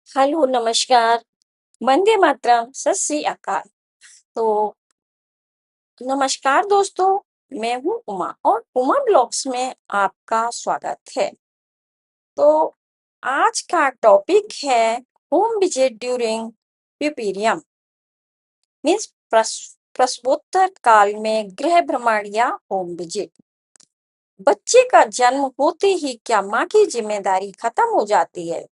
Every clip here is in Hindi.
हेलो, नमस्कार, वंदे मातरम, सत श्री अकाल। तो नमस्कार दोस्तों, मैं हूँ उमा और उमा ब्लॉग्स में आपका स्वागत है। तो आज का टॉपिक है home visit during puerperium, means प्रसवोत्तर काल में गृह भ्रमण या होम विजिट। बच्चे का जन्म होते ही क्या माँ की जिम्मेदारी खत्म हो जाती है?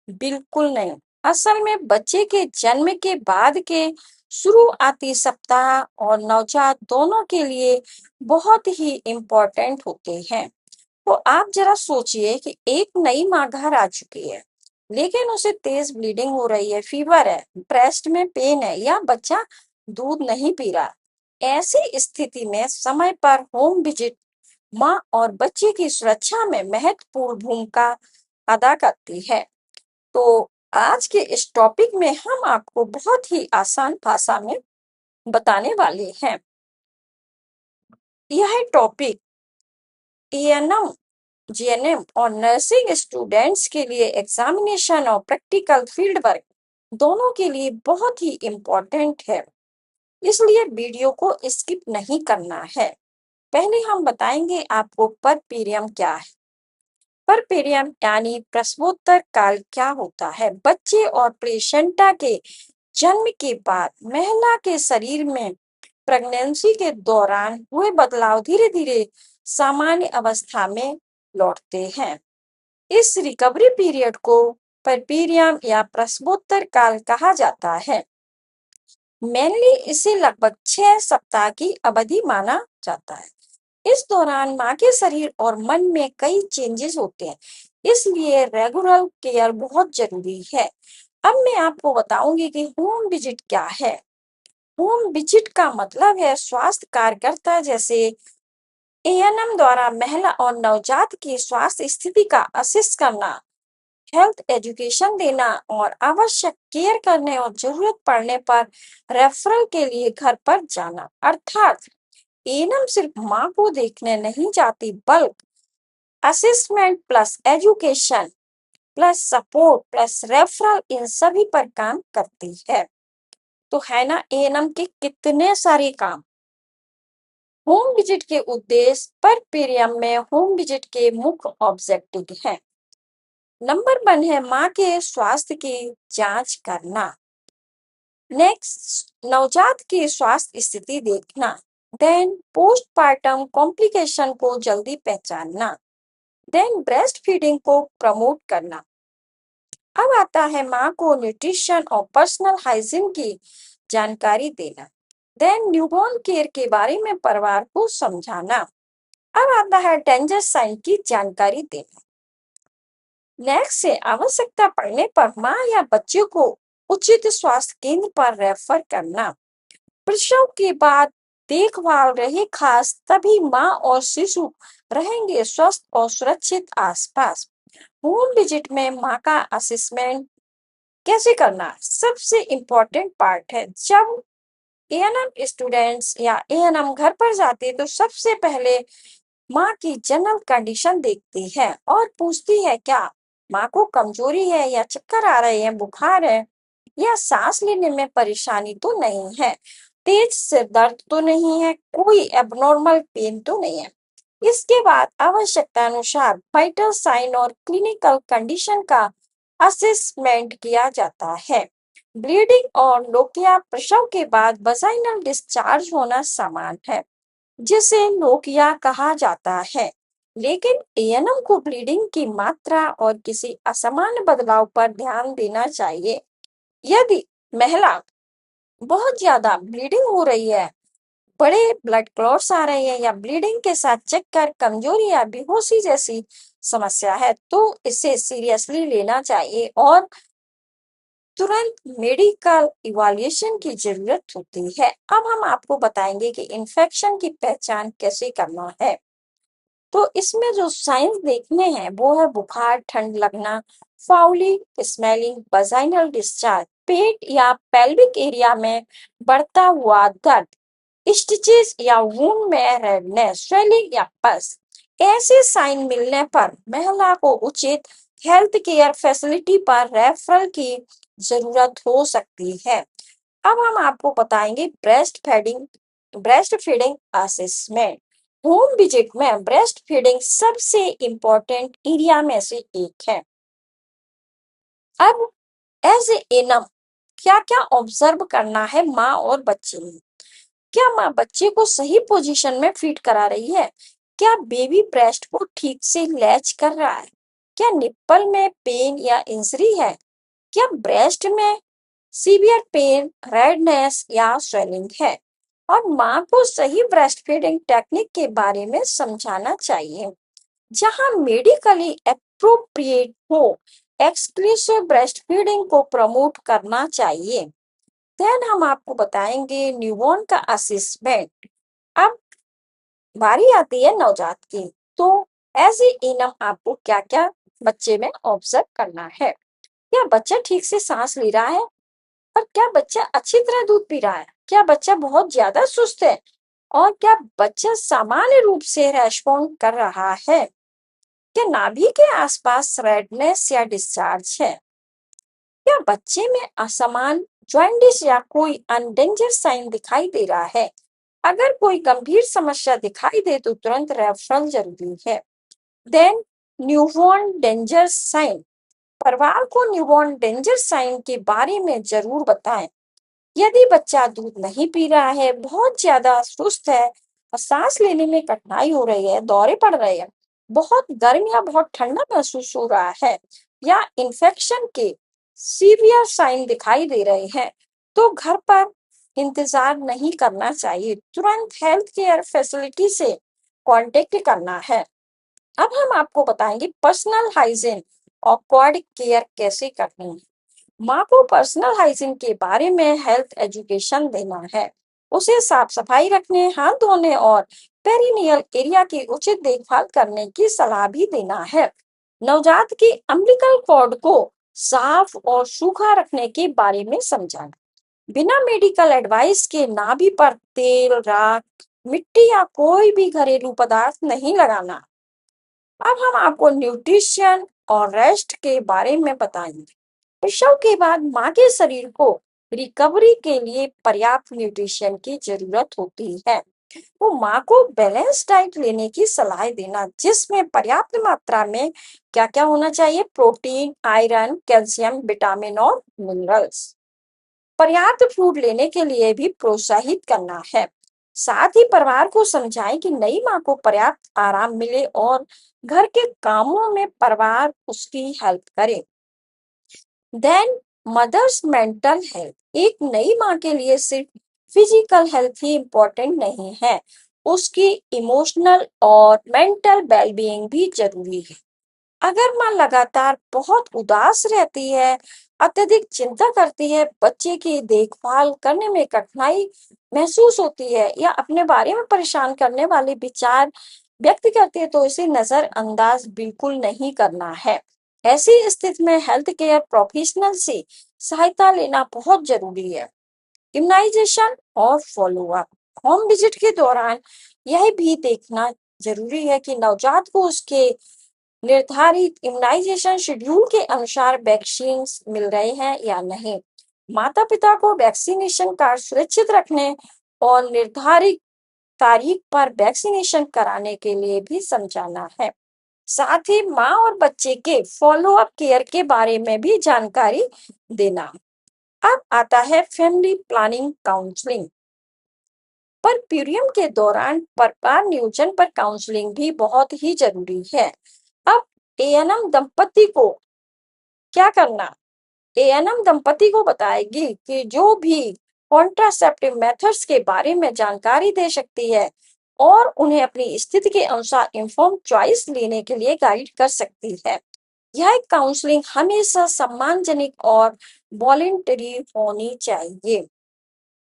बिल्कुल नहीं। असल में बच्चे के जन्म के बाद के शुरुआती सप्ताह और नवजात दोनों के लिए बहुत ही इम्पोर्टेंट होते हैं। तो आप जरा सोचिए कि एक नई माँ घर आ चुकी है, लेकिन उसे तेज ब्लीडिंग हो रही है, फीवर है, ब्रेस्ट में पेन है या बच्चा दूध नहीं पी रहा। ऐसी स्थिति में समय पर होम विजिट माँ और बच्चे की सुरक्षा में महत्वपूर्ण भूमिका अदा करती है। तो आज के इस टॉपिक में हम आपको बहुत ही आसान भाषा में बताने वाले हैं। यह टॉपिक एएनएम, जीएनएम और नर्सिंग स्टूडेंट्स के लिए एग्जामिनेशन और प्रैक्टिकल फील्ड वर्क दोनों के लिए बहुत ही इम्पोर्टेंट है, इसलिए वीडियो को स्किप नहीं करना है। पहले हम बताएंगे आपको परपीरियम क्या है। परपीरियम यानी प्रसवोत्तर काल क्या होता है? बच्चे और प्लेसेंटा के जन्म के बाद महिला के शरीर में प्रेगनेंसी के दौरान हुए बदलाव धीरे धीरे सामान्य अवस्था में लौटते हैं। इस रिकवरी पीरियड को परपीरियम या प्रसवोत्तर काल कहा जाता है। मेनली इसे लगभग 6 सप्ताह की अवधि माना जाता है। इस दौरान माँ के शरीर और मन में कई चेंजेस होते हैं, इसलिए रेगुलर केयर बहुत जरूरी है। अब मैं आपको बताऊंगी कि होम विजिट क्या है। होम विजिट का मतलब है स्वास्थ्य कार्यकर्ता जैसे एएनएम द्वारा महिला और नवजात की स्वास्थ्य स्थिति का असिस्ट करना, हेल्थ एजुकेशन देना और आवश्यक केयर करने और जरूरत पड़ने पर रेफरल के लिए घर पर जाना। अर्थात एएनएम सिर्फ माँ को देखने नहीं जाती, बल्कि assessment plus education plus support plus referral इन सभी पर काम करती है। तो है ना एएनएम के कितने सारे काम। होम विजिट के उद्देश्य पर पीरियम में होम विजिट के मुख्य ऑब्जेक्टिव हैं। नंबर 1 है माँ के स्वास्थ्य की जांच करना। नेक्स्ट, नवजात की स्वास्थ्य स्थिति देखना। देन पोस्टपार्टम कॉम्प्लिकेशन को जल्दी पहचानना। देन ब्रेस्ट फीडिंग को प्रमोट करना। अब आता है माँ को न्यूट्रिशन और पर्सनल हाइजीन की जानकारी देना। देन न्यूबॉर्न केयर के बारे में परिवार को समझाना। अब आता है डेंजर साइन की जानकारी देना। नेक्स्ट से आवश्यकता पड़ने पर माँ या बच्चे को उचित स्वास्थ्य केंद्र पर रेफर करना। प्रसव के बाद देखभाल रहे, खास तभी माँ और शिशु रहेंगे स्वस्थ और सुरक्षित आसपास। होम विजिट में माँ का असेसमेंट कैसे करना सबसे इम्पोर्टेंट पार्ट है। जब एएनएम स्टूडेंट्स या एएनएम घर पर जाते तो सबसे पहले माँ की जनरल कंडीशन देखती है और पूछती है क्या माँ को कमजोरी है या चक्कर आ रहे हैं, बुखार है या सांस लेने में परेशानी तो नहीं है, तेज सिर दर्द तो नहीं है, कोई एबनॉर्मल पेन तो नहीं है। इसके बाद आवश्यकता अनुसार वाइटल साइन और क्लिनिकल कंडीशन का असेसमेंट किया जाता है। ब्लीडिंग और लोकिया प्रसव के बाद वजाइनल डिस्चार्ज होना सामान्य है, जिसे लोकिया कहा जाता है। लेकिन एएनएम को ब्लीडिंग की मात्रा और किसी असामान्य बदलाव पर ध्यान देना चाहिए। यदि महिला बहुत ज्यादा ब्लीडिंग हो रही है, बड़े ब्लड क्लॉट्स आ रहे हैं या ब्लीडिंग के साथ चक्कर, कमजोरी या बेहोशी जैसी समस्या है, तो इसे सीरियसली लेना चाहिए और तुरंत मेडिकल इवैल्यूएशन की जरूरत होती है। अब हम आपको बताएंगे कि इन्फेक्शन की पहचान कैसे करना है। तो इसमें जो साइंस देखने हैं वो है बुखार, ठंड लगना, फाउली स्मेलिंग, वजाइनल डिस्चार्ज, पेट या पेल्विक एरिया में बढ़ता हुआ दर्द, स्टिचेस या वुंड में रेडनेस, स्वेलिंग या पस। ऐसे साइन मिलने पर महिला को उचित हेल्थ केयर फैसिलिटी पर रेफरल की जरूरत हो सकती है। अब हम आपको बताएंगे breast feeding assessment. Home visit में ब्रेस्ट फीडिंग सबसे इम्पोर्टेंट एरिया में से एक है। अब एज ए एनम क्या क्या ऑब्जर्व करना है माँ और बच्चे में? क्या माँ बच्चे को सही पोजीशन में फीड करा रही है? क्या बेबी ब्रेस्ट को ठीक से लैच कर रहा है? क्या निप्पल में पेन या इंजरी है? क्या ब्रेस्ट में सीवियर पेन, रेडनेस या स्वेलिंग है? और माँ को सही ब्रेस्ट फीडिंग टेक्निक के बारे में समझाना चाहिए, जहां मेडिकली अप्रोप्रिएट हो। एक्सक्लूसिव ब्रेस्ट फीडिंग को प्रमोट करना चाहिए। देन हम आपको बताएंगे न्यूबॉर्न का असेसमेंट। अब बारी आती है नवजात की, तो एज ए इनम आपको क्या क्या बच्चे में ऑब्जर्व करना है? क्या बच्चा ठीक से सांस ले रहा है? और क्या बच्चा अच्छी तरह दूध पी रहा है? क्या बच्चा बहुत ज्यादा सुस्त है? और क्या बच्चा सामान्य रूप से रेस्पॉन्ड कर रहा है? क्या नाभि के आसपास रेडनेस या डिस्चार्ज है? क्या बच्चे में असमान जॉइंटिस या कोई अनडेंजर साइन दिखाई दे रहा है? अगर कोई गंभीर समस्या दिखाई दे तो तुरंत रेफरल जरूरी है। Then newborn danger sign. परिवार को न्यूबॉर्न डेंजर साइन के बारे में जरूर बताएं। यदि बच्चा दूध नहीं पी रहा है, बहुत ज्यादा सुस्त है और सांस लेने में कठिनाई हो रही है, दौरे पड़ रहे हैं, बहुत गर्म या बहुत ठंडा महसूस हो रहा है, या इन्फेक्शन के सीवियर साइन दिखाई दे रहे हैं, तो घर पर इंतजार नहीं करना चाहिए, तुरंत हेल्थ केयर फैसिलिटी से कांटेक्ट करना है। अब हम आपको बताएंगे पर्सनल हाइजीन और क्वाड केयर कैसे करनी है। माँ को पर्सनल हाइजीन के बारे में हेल्थ एजुकेशन देना है। उसे साफ सफाई रखने, हाथ धोने और पेरिनियल एरिया की उचित देखभाल करने की सलाह भी देना है। नवजात की अम्बिलिकल कॉर्ड को साफ और सूखा रखने के बारे में समझाना। बिना मेडिकल एडवाइस के नाभि पर तेल, राख, मिट्टी या कोई भी घरेलू पदार्थ नहीं लगाना। अब हम आपको न्यूट्रिशन और रेस्ट के बारे में बताएंगे। प्रसव के बाद माँ के शरीर को रिकवरी के लिए पर्याप्त न्यूट्रिशन की जरूरत होती है। वो माँ को बैलेंस डाइट लेने की सलाह देना, जिसमें पर्याप्त मात्रा में क्या क्या होना चाहिए? प्रोटीन, आयरन, कैल्शियम, विटामिन और मिनरल्स। पर्याप्त फूड लेने के लिए भी प्रोत्साहित करना है। साथ ही परिवार को समझाएं कि नई माँ को पर्याप्त आराम मिले और घर के कामों में परिवार उसकी हेल्प करे। Then mother's mental health. एक नई माँ के लिए सिर्फ फिजिकल हेल्थ ही इम्पोर्टेंट नहीं है, उसकी इमोशनल और मेंटल वेलबीइंग भी जरूरी है। अगर माँ लगातार बहुत उदास रहती है, अत्यधिक चिंता करती है, बच्चे की देखभाल करने में कठिनाई महसूस होती है, या अपने बारे में परेशान करने वाले विचार व्यक्त करती है, तो इसे नजरअंदाज बिल्कुल नहीं करना है। ऐसी स्थिति में हेल्थ केयर प्रोफेशनल से सहायता लेना बहुत जरूरी है। इम्यूनाइजेशन और फॉलो अप। होम विजिट के दौरान यह भी देखना जरूरी है कि नवजात को उसके निर्धारित इम्यूनाइजेशन शेड्यूल के अनुसार वैक्सीन मिल रहे हैं या नहीं। माता पिता को वैक्सीनेशन कार्ड सुरक्षित रखने और निर्धारित तारीख पर वैक्सीनेशन कराने के लिए भी समझाना है। साथ ही माँ और बच्चे के फॉलो अप केयर के बारे में भी जानकारी देना। अब आता है फैमिली प्लानिंग काउंसलिंग। पर पीरियड के दौरान परिवार नियोजन पर काउंसलिंग भी बहुत ही जरूरी है। अब एएनएम दंपति को क्या करना? एएनएम दंपति को बताएगी कि जो भी कॉन्ट्रासेप्टिव मेथड्स के बारे में जानकारी दे सकती है और उन्हें अपनी स्थिति के अनुसार इन्फॉर्म चॉइस लेने के लिए गाइड कर सकती है। यह काउंसलिंग हमेशा सम्मानजनक और वॉलेंटरी होनी चाहिए।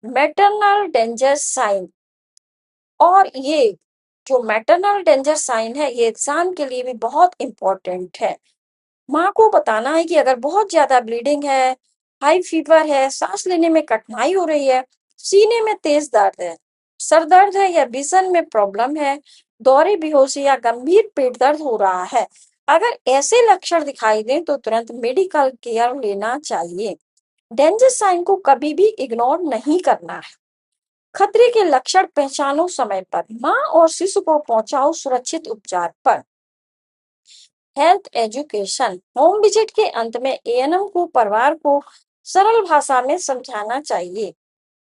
Maternal danger sign. और ये जो मैटरनल डेंजर साइन है, ये एग्जाम के लिए भी बहुत इंपॉर्टेंट है। माँ को बताना है कि अगर बहुत ज्यादा ब्लीडिंग है, हाई फीवर है, सांस लेने में कठिनाई हो रही है, सीने में तेज दर्द है, सर दर्द है या विजन में प्रॉब्लम है, दौरे, बेहोशी या गंभीर पेट दर्द हो रहा है, अगर ऐसे लक्षण दिखाई दें तो तुरंत मेडिकल केयर लेना चाहिए। डेंजर साइन को कभी भी इग्नोर नहीं करना है। खतरे के लक्षण पहचानो समय पर, माँ और शिशु को पहुंचाओ सुरक्षित उपचार पर। हेल्थ एजुकेशन, होम विजिट के अंत में एएनएम को परिवार को सरल भाषा में समझाना चाहिए।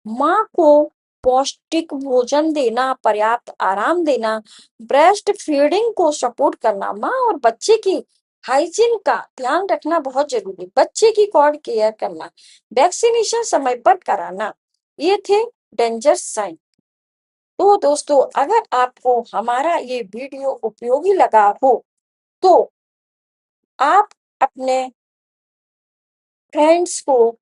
माँ को पौष्टिक भोजन देना, पर्याप्त आराम देना, ब्रेस्ट फीडिंग को सपोर्ट करना, माँ और बच्चे की हाइजीन का ध्यान रखना बहुत जरूरी। बच्चे की कॉर्ड केयर करना, वैक्सीनेशन समय पर कराना, ये थे डेंजर साइन। तो दोस्तों, अगर आपको हमारा ये वीडियो उपयोगी लगा हो तो आप अपने फ्रेंड्स को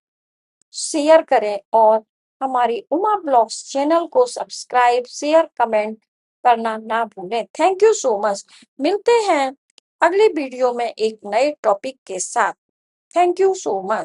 शेयर करें और हमारी उमा ब्लॉग्स चैनल को सब्सक्राइब, शेयर, कमेंट करना ना भूलें। Thank you so much. मिलते हैं अगले वीडियो में एक नए टॉपिक के साथ। Thank you so much.